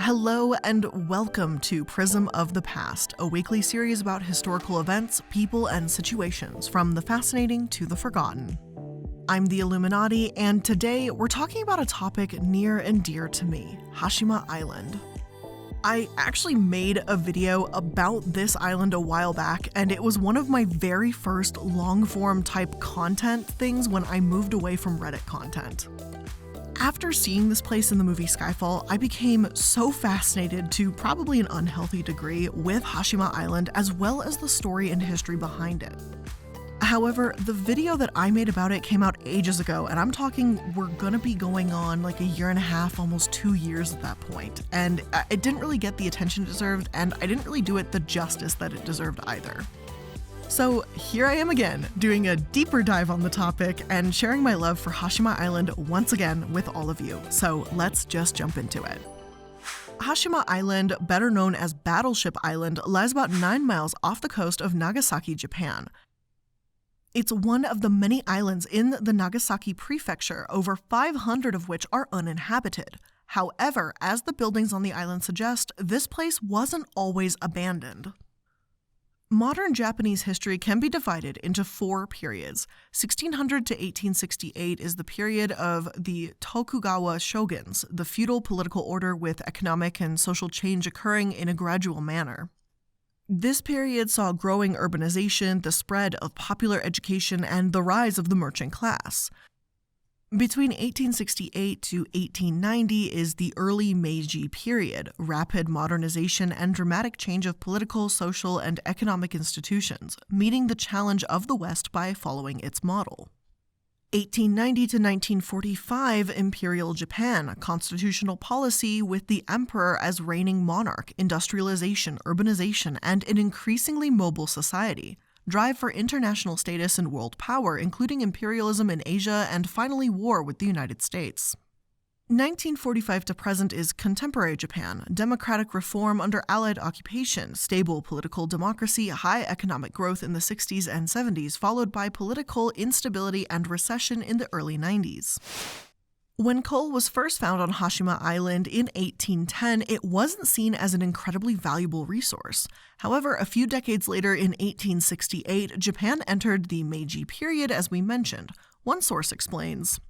Hello and welcome to Prism of the Past, a weekly series about historical events, people, and situations, from the fascinating to the forgotten. I'm the Illuminati, and today we're talking about a topic near and dear to me, Hashima Island. I actually made a video about this island a while back, and it was one of my very first long-form type content things when I moved away from Reddit content. After seeing this place in the movie Skyfall, I became so fascinated to probably an unhealthy degree with Hashima Island as well as the story and history behind it. However, the video that I made about it came out ages ago, and I'm talking we're gonna be going on like a year and a half, almost 2 years at that point, and it didn't really get the attention it deserved, and I didn't really do it the justice that it deserved either. So here I am again, doing a deeper dive on the topic and sharing my love for Hashima Island once again with all of you. So let's just jump into it. Hashima Island, better known as Battleship Island, lies about 9 miles off the coast of Nagasaki, Japan. It's one of the many islands in the Nagasaki prefecture, over 500 of which are uninhabited. However, as the buildings on the island suggest, this place wasn't always abandoned. Modern Japanese history can be divided into 4 periods. 1600 to 1868 is the period of the Tokugawa shoguns, the feudal political order with economic and social change occurring in a gradual manner. This period saw growing urbanization, the spread of popular education, and the rise of the merchant class. Between 1868 to 1890 is the early Meiji period, rapid modernization and dramatic change of political, social, and economic institutions, meeting the challenge of the West by following its model. 1890 to 1945, Imperial Japan, constitutional policy with the emperor as reigning monarch, industrialization, urbanization, and an increasingly mobile society. Drive for international status and world power, including imperialism in Asia, and finally war with the United States. 1945 to present is contemporary Japan, democratic reform under Allied occupation, stable political democracy, high economic growth in the 60s and 70s, followed by political instability and recession in the early 90s. When coal was first found on Hashima Island in 1810, it wasn't seen as an incredibly valuable resource. However, a few decades later in 1868, Japan entered the Meiji period, as we mentioned. One source explains,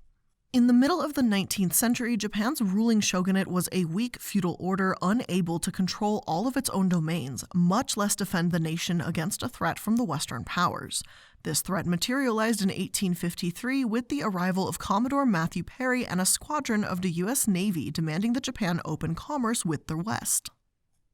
"In the middle of the 19th century, Japan's ruling shogunate was a weak feudal order unable to control all of its own domains, much less defend the nation against a threat from the Western powers. This threat materialized in 1853 with the arrival of Commodore Matthew Perry and a squadron of the U.S. Navy demanding that Japan open commerce with the West.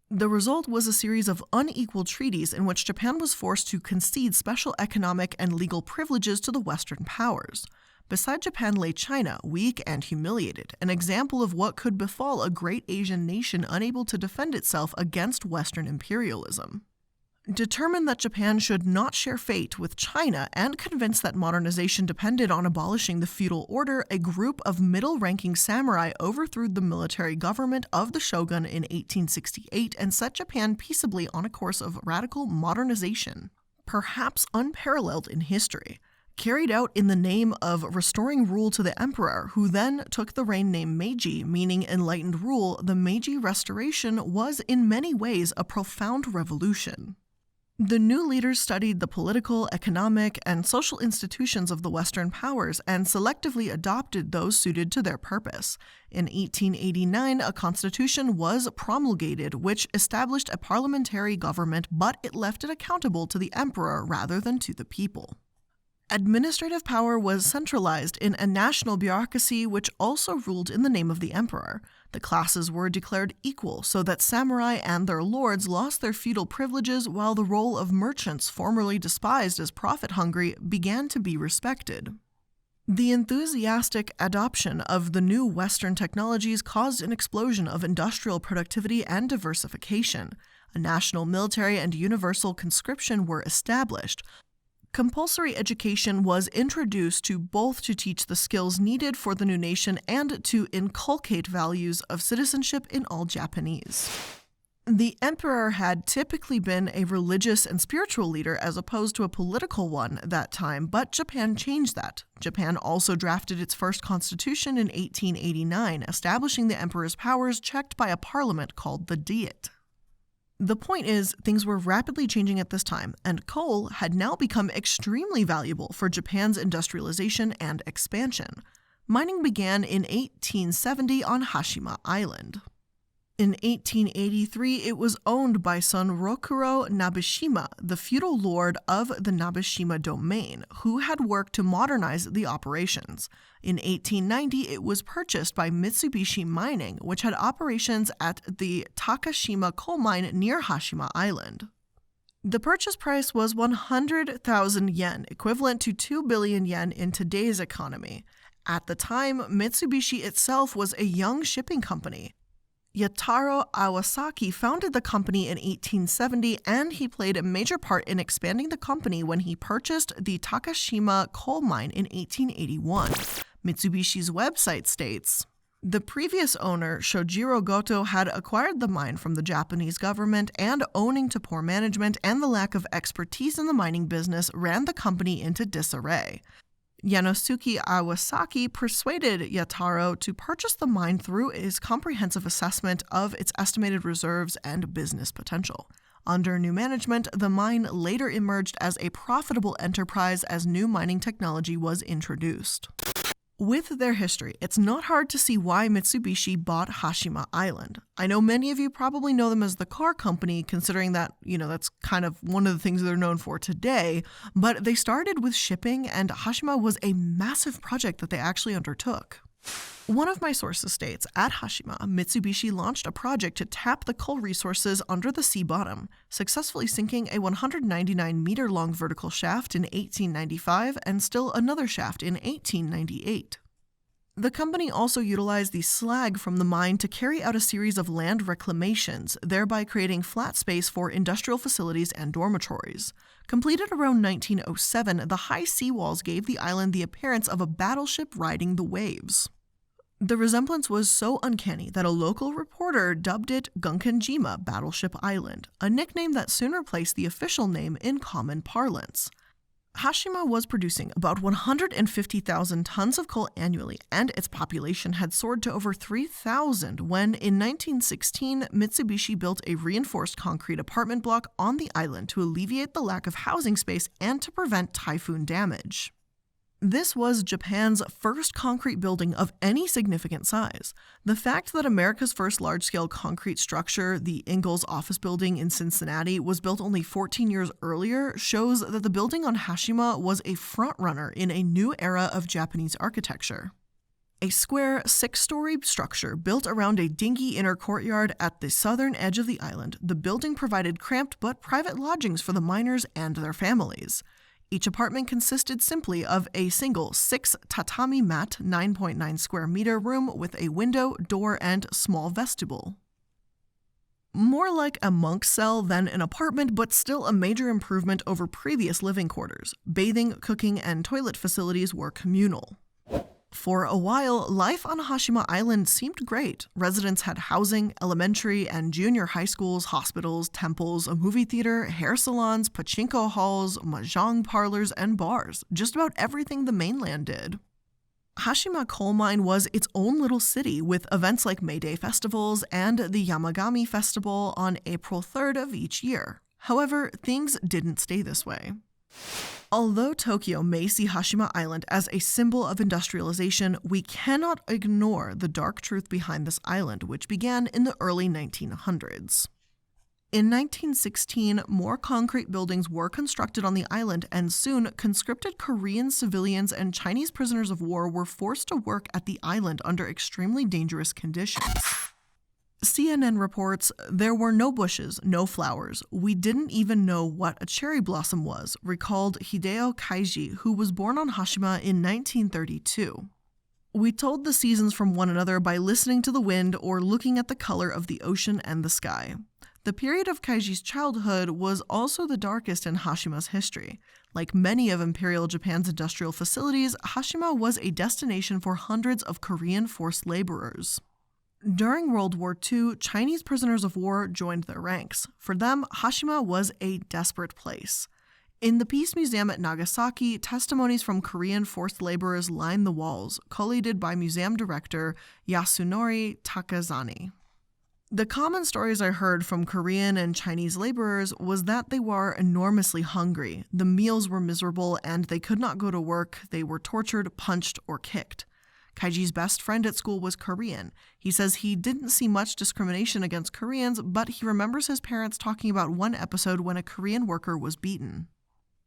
The result was a series of unequal treaties in which Japan was forced to concede special economic and legal privileges to the Western powers. Beside Japan lay China, weak and humiliated, an example of what could befall a great Asian nation unable to defend itself against Western imperialism. Determined that Japan should not share fate with China and convinced that modernization depended on abolishing the feudal order, a group of middle-ranking samurai overthrew the military government of the shogun in 1868 and set Japan peaceably on a course of radical modernization, perhaps unparalleled in history. Carried out in the name of restoring rule to the emperor, who then took the reign name Meiji, meaning enlightened rule. The Meiji Restoration was in many ways a profound revolution. The new leaders studied the political, economic, and social institutions of the Western powers and selectively adopted those suited to their purpose. In 1889, a constitution was promulgated which established a parliamentary government, but it left it accountable to the emperor rather than to the people. Administrative power was centralized in a national bureaucracy which also ruled in the name of the emperor. The classes were declared equal so that samurai and their lords lost their feudal privileges, while the role of merchants, formerly despised as profit-hungry, began to be respected. The enthusiastic adoption of the new Western technologies caused an explosion of industrial productivity and diversification. A national military and universal conscription were established. Compulsory education was introduced both to teach the skills needed for the new nation and to inculcate values of citizenship in all Japanese. The emperor had typically been a religious and spiritual leader as opposed to a political one at that time, but Japan changed that. Japan also drafted its first constitution in 1889, establishing the emperor's powers checked by a parliament called the Diet. The point is, things were rapidly changing at this time, and coal had now become extremely valuable for Japan's industrialization and expansion. Mining began in 1870 on Hashima Island. In 1883, it was owned by son Rokuro Nabeshima, the feudal lord of the Nabeshima domain, who had worked to modernize the operations. In 1890, it was purchased by Mitsubishi Mining, which had operations at the Takashima coal mine near Hashima Island. The purchase price was 100,000 yen, equivalent to 2 billion yen in today's economy. At the time, Mitsubishi itself was a young shipping company. Yataro Awasaki founded the company in 1870, and he played a major part in expanding the company when he purchased the Takashima coal mine in 1881. Mitsubishi's website states, "The previous owner, Shojiro Goto, had acquired the mine from the Japanese government, and owing to poor management and the lack of expertise in the mining business, ran the company into disarray. Yanosuke Awasaki persuaded Yataro to purchase the mine through his comprehensive assessment of its estimated reserves and business potential. Under new management, the mine later emerged as a profitable enterprise as new mining technology was introduced." With their history, it's not hard to see why Mitsubishi bought Hashima Island. I know many of you probably know them as the car company, considering that, that's kind of one of the things they're known for today, but they started with shipping, and Hashima was a massive project that they actually undertook. One of my sources states, at Hashima, Mitsubishi launched a project to tap the coal resources under the sea bottom, successfully sinking a 199-meter-long vertical shaft in 1895 and still another shaft in 1898. The company also utilized the slag from the mine to carry out a series of land reclamations, thereby creating flat space for industrial facilities and dormitories. Completed around 1907, the high seawalls gave the island the appearance of a battleship riding the waves. The resemblance was so uncanny that a local reporter dubbed it Gunkanjima Battleship Island, a nickname that soon replaced the official name in common parlance. Hashima was producing about 150,000 tons of coal annually, and its population had soared to over 3,000 when, in 1916, Mitsubishi built a reinforced concrete apartment block on the island to alleviate the lack of housing space and to prevent typhoon damage. This was Japan's first concrete building of any significant size. The fact that America's first large-scale concrete structure, the Ingalls office building in Cincinnati, was built only 14 years earlier shows that the building on Hashima was a frontrunner in a new era of Japanese architecture. A square, 6-story structure built around a dingy inner courtyard at the southern edge of the island, the building provided cramped but private lodgings for the miners and their families. Each apartment consisted simply of a single 6-tatami mat, 9.9 square meter room with a window, door, and small vestibule. More like a monk's cell than an apartment, but still a major improvement over previous living quarters. Bathing, cooking, and toilet facilities were communal. For a while, life on Hashima Island seemed great. Residents had housing, elementary and junior high schools, hospitals, temples, a movie theater, hair salons, pachinko halls, mahjong parlors, and bars. Just about everything the mainland did. Hashima Coal Mine was its own little city, with events like May Day festivals and the Yamagami Festival on April 3rd of each year. However, things didn't stay this way. Although Tokyo may see Hashima Island as a symbol of industrialization, we cannot ignore the dark truth behind this island, which began in the early 1900s. In 1916, more concrete buildings were constructed on the island, and soon conscripted Korean civilians and Chinese prisoners of war were forced to work at the island under extremely dangerous conditions. CNN reports, "There were no bushes, no flowers. We didn't even know what a cherry blossom was," recalled Hideo Kaiji, who was born on Hashima in 1932. "We told the seasons from one another by listening to the wind or looking at the color of the ocean and the sky." The period of Kaiji's childhood was also the darkest in Hashima's history. Like many of Imperial Japan's industrial facilities, Hashima was a destination for hundreds of Korean forced laborers. During World War II, Chinese prisoners of war joined their ranks. For them, Hashima was a desperate place. In the Peace Museum at Nagasaki, testimonies from Korean forced laborers line the walls, collated by museum director Yasunori Takazani. The common stories I heard from Korean and Chinese laborers was that they were enormously hungry, the meals were miserable, and they could not go to work. They were tortured, punched, or kicked. Kaiji's best friend at school was Korean. He says he didn't see much discrimination against Koreans, but he remembers his parents talking about one episode when a Korean worker was beaten.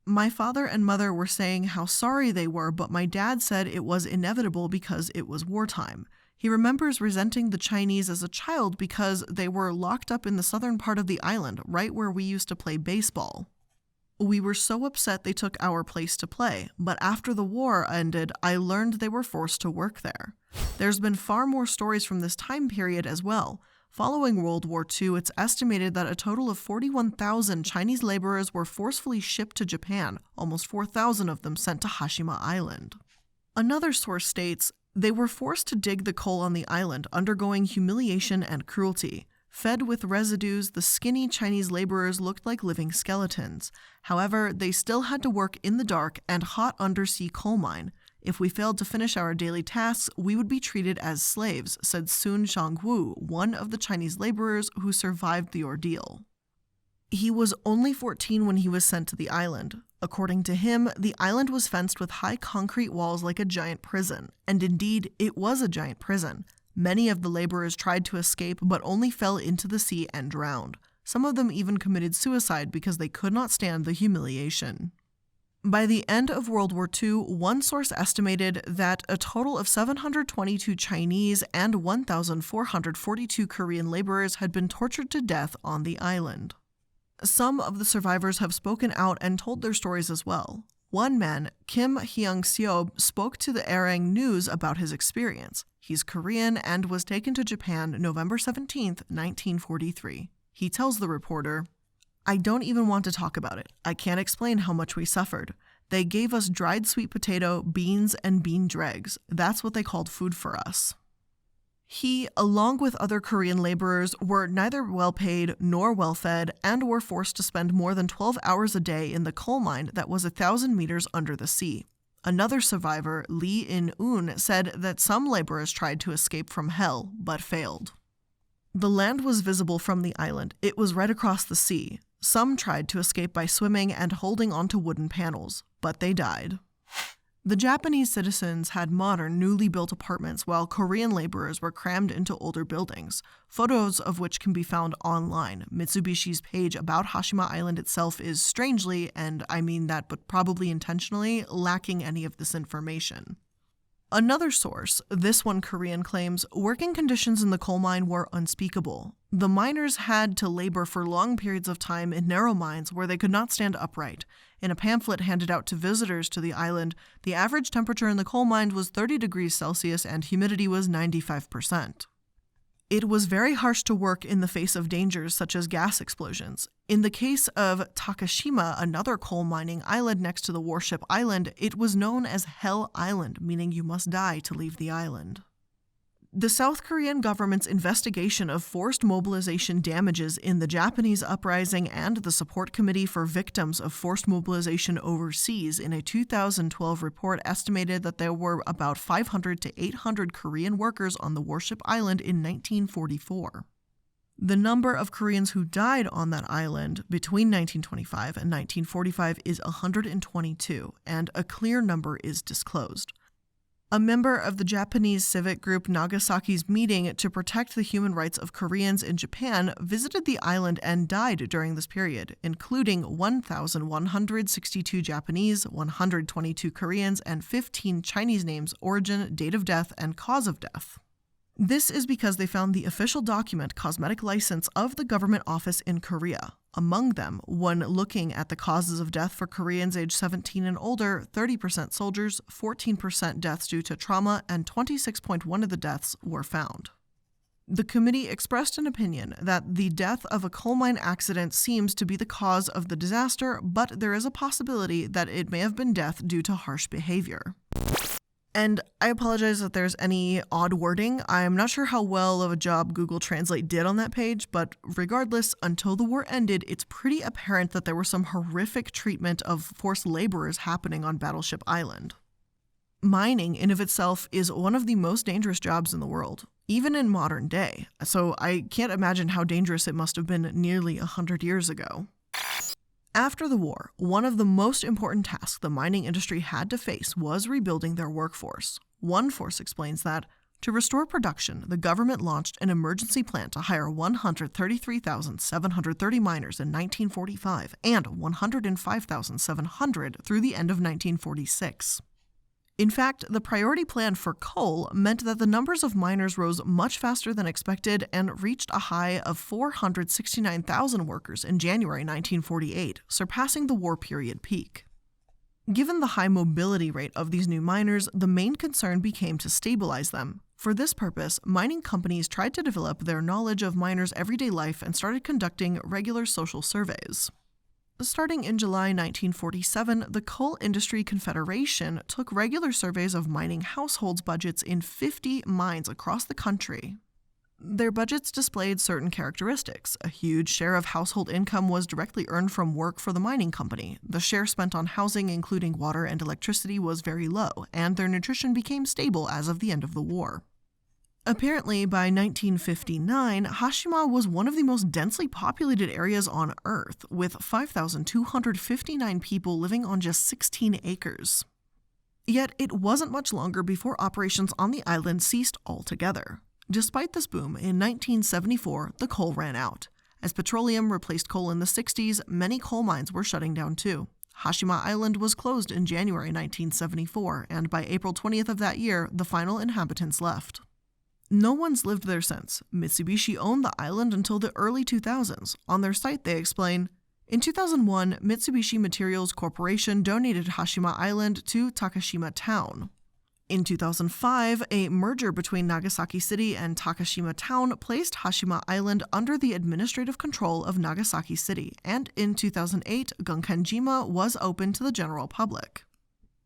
My father and mother were saying how sorry they were, but my dad said it was inevitable because it was wartime. He remembers resenting the Chinese as a child because they were locked up in the southern part of the island, right where we used to play baseball. We were so upset they took our place to play, but after the war ended, I learned they were forced to work there. There's been far more stories from this time period as well. Following World War II, it's estimated that a total of 41,000 Chinese laborers were forcefully shipped to Japan, almost 4,000 of them sent to Hashima Island. Another source states, they were forced to dig the coal on the island, undergoing humiliation and cruelty. Fed with residues, the skinny Chinese laborers looked like living skeletons. However, they still had to work in the dark and hot undersea coal mine. If we failed to finish our daily tasks, we would be treated as slaves, said Sun Zhongwu, one of the Chinese laborers who survived the ordeal. He was only 14 when he was sent to the island. According to him, the island was fenced with high concrete walls like a giant prison, and indeed, it was a giant prison. Many of the laborers tried to escape but only fell into the sea and drowned. Some of them even committed suicide because they could not stand the humiliation. By the end of World War II, one source estimated that a total of 722 Chinese and 1,442 Korean laborers had been tortured to death on the island. Some of the survivors have spoken out and told their stories as well. One man, Kim Hyung-seob, spoke to the Arirang News about his experience. He's Korean and was taken to Japan November 17, 1943. He tells the reporter, "I don't even want to talk about it. I can't explain how much we suffered. They gave us dried sweet potato, beans, and bean dregs. That's what they called food for us." He, along with other Korean laborers, were neither well-paid nor well-fed and were forced to spend more than 12 hours a day in the coal mine that was 1,000 meters under the sea. Another survivor, Lee In-un, said that some laborers tried to escape from hell, but failed. The land was visible from the island. It was right across the sea. Some tried to escape by swimming and holding onto wooden panels, but they died. The Japanese citizens had modern, newly built apartments while Korean laborers were crammed into older buildings, photos of which can be found online. Mitsubishi's page about Hashima Island itself is strangely, and I mean that but probably intentionally, lacking any of this information. Another source, this one Korean, claims working conditions in the coal mine were unspeakable. The miners had to labor for long periods of time in narrow mines where they could not stand upright. In a pamphlet handed out to visitors to the island, the average temperature in the coal mine was 30 degrees Celsius and humidity was 95%. It was very harsh to work in the face of dangers such as gas explosions. In the case of Takashima, another coal mining island next to the warship island, it was known as Hell Island, meaning you must die to leave the island. The South Korean government's investigation of forced mobilization damages in the Japanese uprising and the Support Committee for Victims of Forced Mobilization Overseas in a 2012 report estimated that there were about 500 to 800 Korean workers on the warship island in 1944. The number of Koreans who died on that island between 1925 and 1945 is 122, and a clear number is disclosed. A member of the Japanese civic group Nagasaki's Meeting to Protect the Human Rights of Koreans in Japan visited the island and died during this period, including 1,162 Japanese, 122 Koreans, and 15 Chinese names, origin, date of death, and cause of death. This is because they found the official document cosmetic license of the government office in Korea. Among them, when looking at the causes of death for Koreans aged 17 and older, 30% soldiers, 14% deaths due to trauma, and 26.1% of the deaths were found. The committee expressed an opinion that the death of a coal mine accident seems to be the cause of the disaster, but there is a possibility that it may have been death due to harsh behavior. And I apologize if there's any odd wording. I'm not sure how well of a job Google Translate did on that page, but regardless, until the war ended, it's pretty apparent that there was some horrific treatment of forced laborers happening on Battleship Island. Mining in of itself is one of the most dangerous jobs in the world, even in modern day, so I can't imagine how dangerous it must have been nearly 100 years ago. After the war, one of the most important tasks the mining industry had to face was rebuilding their workforce. One source explains that, to restore production, the government launched an emergency plan to hire 133,730 miners in 1945 and 105,700 through the end of 1946. In fact, the priority plan for coal meant that the numbers of miners rose much faster than expected and reached a high of 469,000 workers in January 1948, surpassing the war period peak. Given the high mobility rate of these new miners, the main concern became to stabilize them. For this purpose, mining companies tried to develop their knowledge of miners' everyday life and started conducting regular social surveys. Starting in July 1947, the Coal Industry Confederation took regular surveys of mining households' budgets in 50 mines across the country. Their budgets displayed certain characteristics. A huge share of household income was directly earned from work for the mining company. The share spent on housing, including water and electricity, was very low, and their nutrition became stable as of the end of the war. Apparently, by 1959, Hashima was one of the most densely populated areas on Earth, with 5,259 people living on just 16 acres. Yet it wasn't much longer before operations on the island ceased altogether. Despite this boom, in 1974, the coal ran out. As petroleum replaced coal in the 60s, many coal mines were shutting down too. Hashima Island was closed in January 1974, and by April 20th of that year, the final inhabitants left. No one's lived there since. Mitsubishi owned the island until the early 2000s. On their site, they explain, in 2001, Mitsubishi Materials Corporation donated Hashima Island to Takashima Town. In 2005, a merger between Nagasaki City and Takashima Town placed Hashima Island under the administrative control of Nagasaki City, and in 2008, Gunkenjima was open to the general public.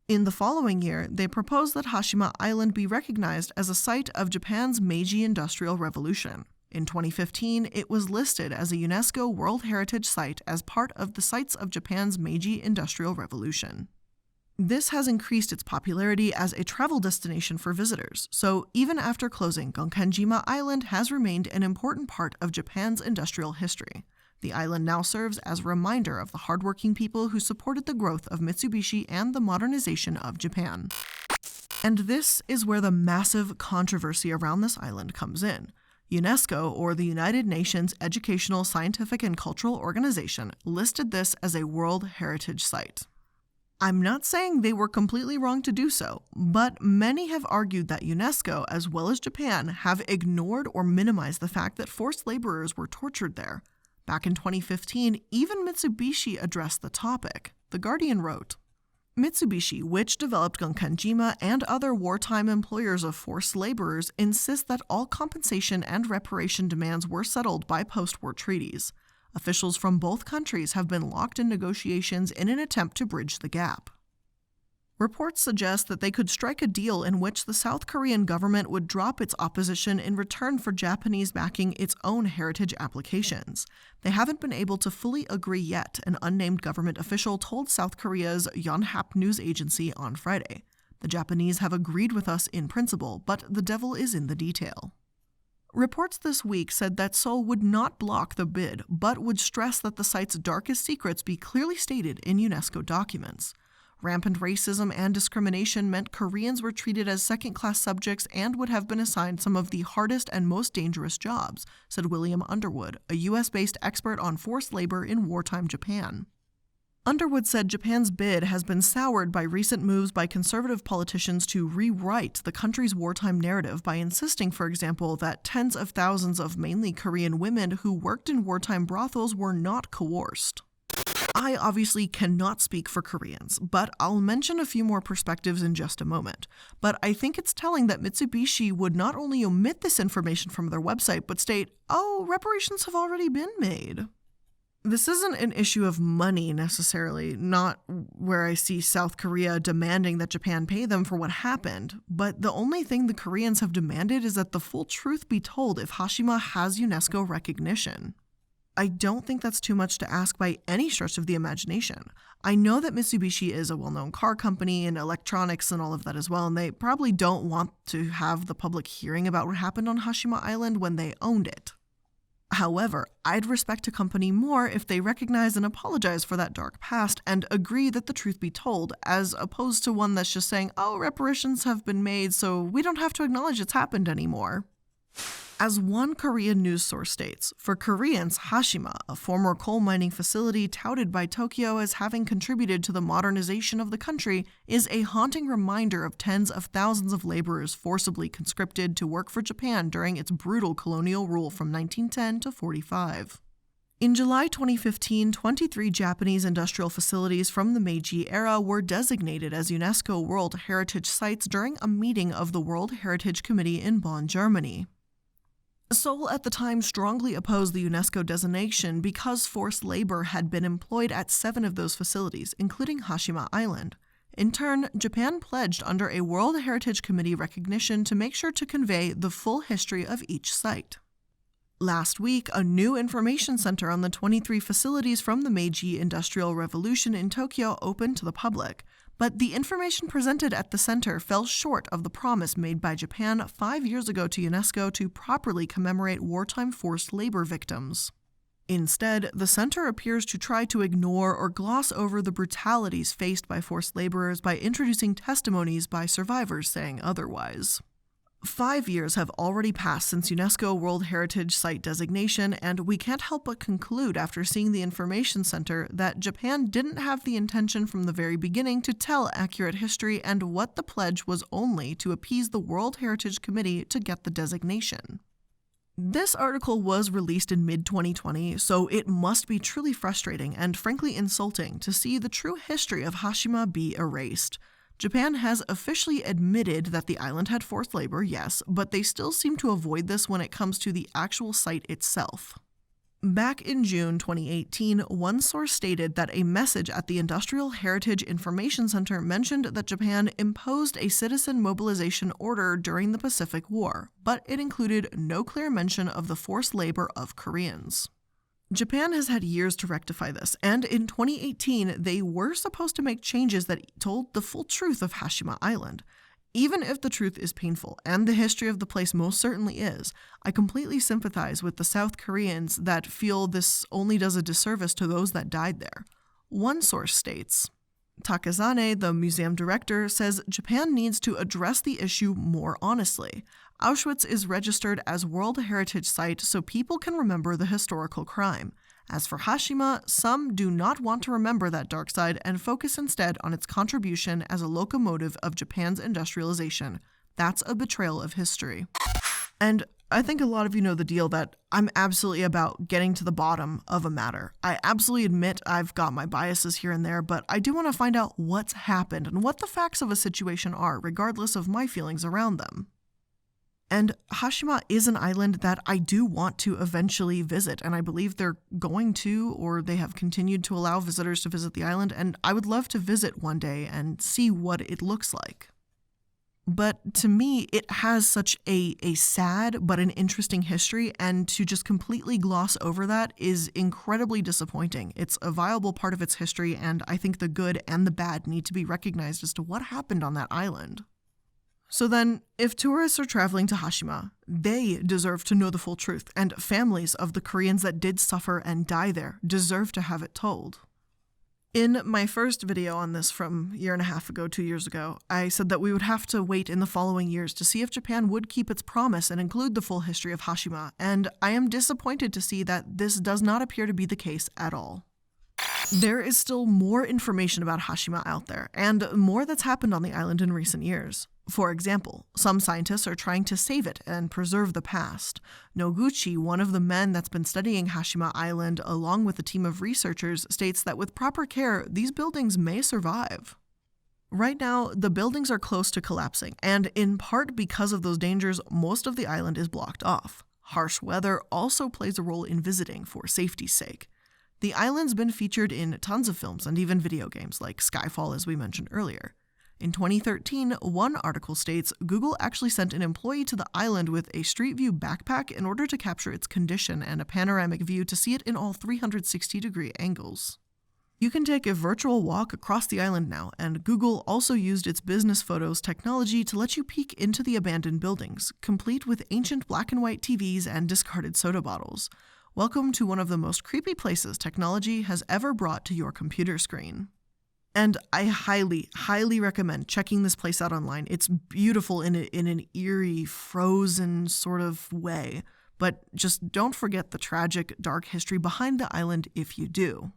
In the following year, they proposed that Hashima Island be recognized as a site of Japan's Meiji Industrial Revolution. In 2015, it was listed as a UNESCO World Heritage Site as part of the Sites of Japan's Meiji Industrial Revolution. This has increased its popularity as a travel destination for visitors, so even after closing, Gunkenjima Island has remained an important part of Japan's industrial history. The island now serves as a reminder of the hardworking people who supported the growth of Mitsubishi and the modernization of Japan. And this is where the massive controversy around this island comes in. UNESCO, or the United Nations Educational, Scientific, and Cultural Organization, listed this as a World Heritage Site. I'm not saying they were completely wrong to do so, but many have argued that UNESCO, as well as Japan, have ignored or minimized the fact that forced laborers were tortured there. Back in 2015, even Mitsubishi addressed the topic. The Guardian wrote, Mitsubishi, which developed Gunkenjima and other wartime employers of forced laborers, insist that all compensation and reparation demands were settled by post-war treaties. Officials from both countries have been locked in negotiations in an attempt to bridge the gap. Reports suggest that they could strike a deal in which the South Korean government would drop its opposition in return for Japanese backing its own heritage applications. They haven't been able to fully agree yet, an unnamed government official told South Korea's Yonhap news agency on Friday. The Japanese have agreed with us in principle, but the devil is in the detail. Reports this week said that Seoul would not block the bid, but would stress that the site's darkest secrets be clearly stated in UNESCO documents. Rampant racism and discrimination meant Koreans were treated as second-class subjects and would have been assigned some of the hardest and most dangerous jobs, said William Underwood, a U.S.-based expert on forced labor in wartime Japan. Underwood said Japan's bid has been soured by recent moves by conservative politicians to rewrite the country's wartime narrative by insisting, for example, that tens of thousands of mainly Korean women who worked in wartime brothels were not coerced. I obviously cannot speak for Koreans, but I'll mention a few more perspectives in just a moment. But I think it's telling that Mitsubishi would not only omit this information from their website, but state, oh, reparations have already been made. This isn't an issue of money necessarily, not where I see South Korea demanding that Japan pay them for what happened, but the only thing the Koreans have demanded is that the full truth be told if Hashima has UNESCO recognition. I don't think that's too much to ask by any stretch of the imagination. I know that Mitsubishi is a well-known car company and electronics and all of that as well, and they probably don't want to have the public hearing about what happened on Hashima Island when they owned it. However, I'd respect a company more if they recognize and apologize for that dark past and agree that the truth be told, as opposed to one that's just saying, oh, reparations have been made, so we don't have to acknowledge it's happened anymore. As one Korean news source states, for Koreans, Hashima, a former coal mining facility touted by Tokyo as having contributed to the modernization of the country, is a haunting reminder of tens of thousands of laborers forcibly conscripted to work for Japan during its brutal colonial rule from 1910 to 45. In July 2015, 23 Japanese industrial facilities from the Meiji era were designated as UNESCO World Heritage Sites during a meeting of the World Heritage Committee in Bonn, Germany. Seoul at the time strongly opposed the UNESCO designation because forced labor had been employed at 7 of those facilities, including Hashima Island. In turn, Japan pledged under a World Heritage Committee recognition to make sure to convey the full history of each site. Last week, a new information center on the 23 facilities from the Meiji Industrial Revolution in Tokyo opened to the public. But the information presented at the center fell short of the promise made by Japan 5 years ago to UNESCO to properly commemorate wartime forced labor victims. Instead, the center appears to try to ignore or gloss over the brutalities faced by forced laborers by introducing testimonies by survivors saying otherwise. 5 years have already passed since UNESCO World Heritage Site designation, and we can't help but conclude after seeing the information center that Japan didn't have the intention from the very beginning to tell accurate history, and what the pledge was only to appease the World Heritage Committee to get the designation. This article was released in mid-2020, so it must be truly frustrating and frankly insulting to see the true history of Hashima be erased. Japan has officially admitted that the island had forced labor, yes, but they still seem to avoid this when it comes to the actual site itself. Back in June 2018, one source stated that a message at the Industrial Heritage Information Center mentioned that Japan imposed a citizen mobilization order during the Pacific War, but it included no clear mention of the forced labor of Koreans. Japan has had years to rectify this, and in 2018, they were supposed to make changes that told the full truth of Hashima Island. Even if the truth is painful, and the history of the place most certainly is, I completely sympathize with the South Koreans that feel this only does a disservice to those that died there. One source states, Takazane, the museum director, says Japan needs to address the issue more honestly. Auschwitz is registered as World Heritage Site so people can remember the historical crime. As for Hashima, some do not want to remember that dark side and focus instead on its contribution as a locomotive of Japan's industrialization. That's a betrayal of history. And I think a lot of you know the deal that I'm absolutely about getting to the bottom of a matter. I absolutely admit I've got my biases here and there, but I do want to find out what's happened and what the facts of a situation are, regardless of my feelings around them. And Hashima is an island that I do want to eventually visit, and I believe they're going to, or they have continued to allow visitors to visit the island, and I would love to visit one day and see what it looks like. But to me, it has such a sad but an interesting history, and to just completely gloss over that is incredibly disappointing. It's a viable part of its history, and I think the good and the bad need to be recognized as to what happened on that island. So then, if tourists are traveling to Hashima, they deserve to know the full truth, and families of the Koreans that did suffer and die there deserve to have it told. In my first video on this from 1.5 years, 2 years ago, I said that we would have to wait in the following years to see if Japan would keep its promise and include the full history of Hashima, and I am disappointed to see that this does not appear to be the case at all. There is still more information about Hashima out there, and more that's happened on the island in recent years. For example, some scientists are trying to save it and preserve the past. Noguchi, one of the men that's been studying Hashima Island along with a team of researchers, states that with proper care, these buildings may survive. Right now, the buildings are close to collapsing, and in part because of those dangers, most of the island is blocked off. Harsh weather also plays a role in visiting for safety's sake. The island's been featured in tons of films and even video games like Skyfall, as we mentioned earlier. In 2013, one article states Google actually sent an employee to the island with a Street View backpack in order to capture its condition and a panoramic view to see it in all 360-degree angles. You can take a virtual walk across the island now, and Google also used its business photos technology to let you peek into the abandoned buildings, complete with ancient black and white TVs and discarded soda bottles. Welcome to one of the most creepy places technology has ever brought to your computer screen. And I highly, highly recommend checking this place out online. It's beautiful in an eerie, frozen sort of way. But just don't forget the tragic, dark history behind the island if you do.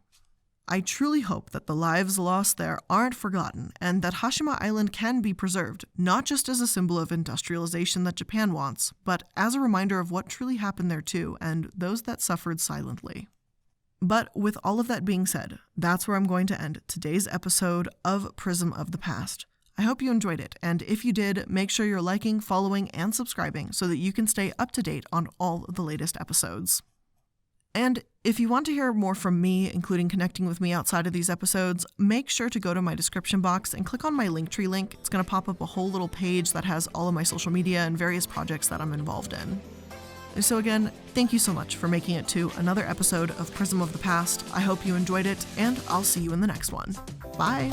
I truly hope that the lives lost there aren't forgotten and that Hashima Island can be preserved, not just as a symbol of industrialization that Japan wants, but as a reminder of what truly happened there too, and those that suffered silently. But with all of that being said, that's where I'm going to end today's episode of Prism of the Past. I hope you enjoyed it, and if you did, make sure you're liking, following, and subscribing so that you can stay up to date on all of the latest episodes. And if you want to hear more from me, including connecting with me outside of these episodes, make sure to go to my description box and click on my Linktree link. It's going to pop up a whole little page that has all of my social media and various projects that I'm involved in. So again, thank you so much for making it to another episode of Prism of the Past. I hope you enjoyed it, and I'll see you in the next one. Bye!